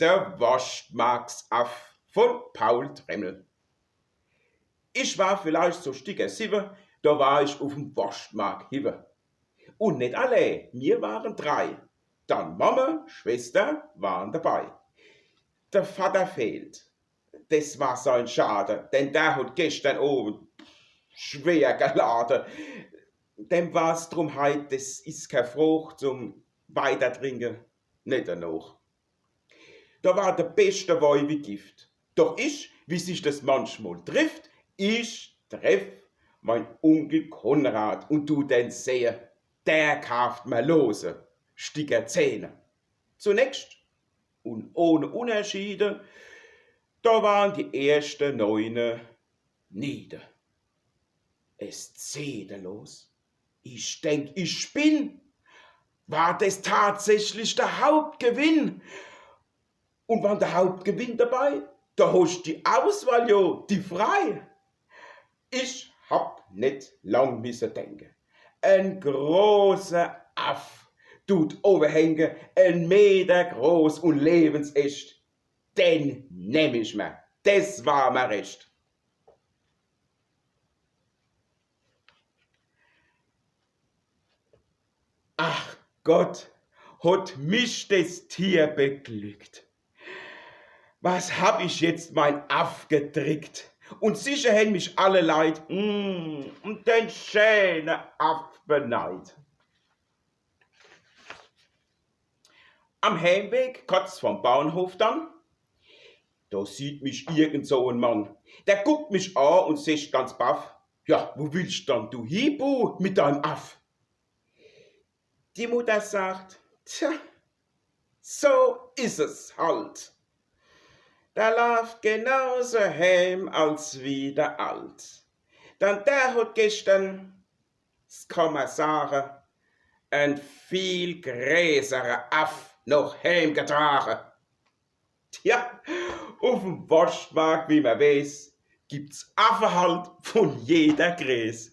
Der Waschmarksaff von Paul Tremmel. Ich war vielleicht so Stücke 7, da war ich auf dem Waschmarkt hive. Und nicht alle, wir waren 3. Dann Mama, Schwester waren dabei. Der Vater fehlt. Das war sein Schade, denn der hat gestern Abend schwer geladen. Dem war's drum heut, das ist keine Frucht zum Weitertrinken, nicht danach. Da war der beste Wein wie Gift. Doch ich, wie sich das manchmal trifft, ich treff mein Onkel Konrad und du den sehe, der kauft mir lose, Sticker Zähne. Zunächst und ohne Unterschiede, da waren die ersten 9 nieder. Es zählte los. Ich denk, ich spinn. War das tatsächlich der Hauptgewinn? Und wann der Hauptgewinn dabei, da hast die Auswahl jo, die frei. Ich hab nicht lang müssen denken. Ein großer Aff tut overhängen, 1 Meter groß und lebensecht. Den nehm ich mir, das war mir recht. Ach Gott, hat mich das Tier beglückt. Was hab ich jetzt mein Aff getrickt? Und sicher hätten mich alle Leid den schönen Aff beneid. Am Heimweg, kurz vom Bauernhof dann, da sieht mich irgend so ein Mann. Der guckt mich an und sagt ganz baff, ja, wo willst dann du hibu mit deinem Aff? Die Mutter sagt, tja, so ist es halt. Der läuft genauso heim als wie der Alt. Dann der hat gestern, das kann man sagen, ein viel größerer Aff noch heimgetragen. Tja, auf dem Waschmarkt, wie man weiß, gibt's Affen halt von jeder Größe.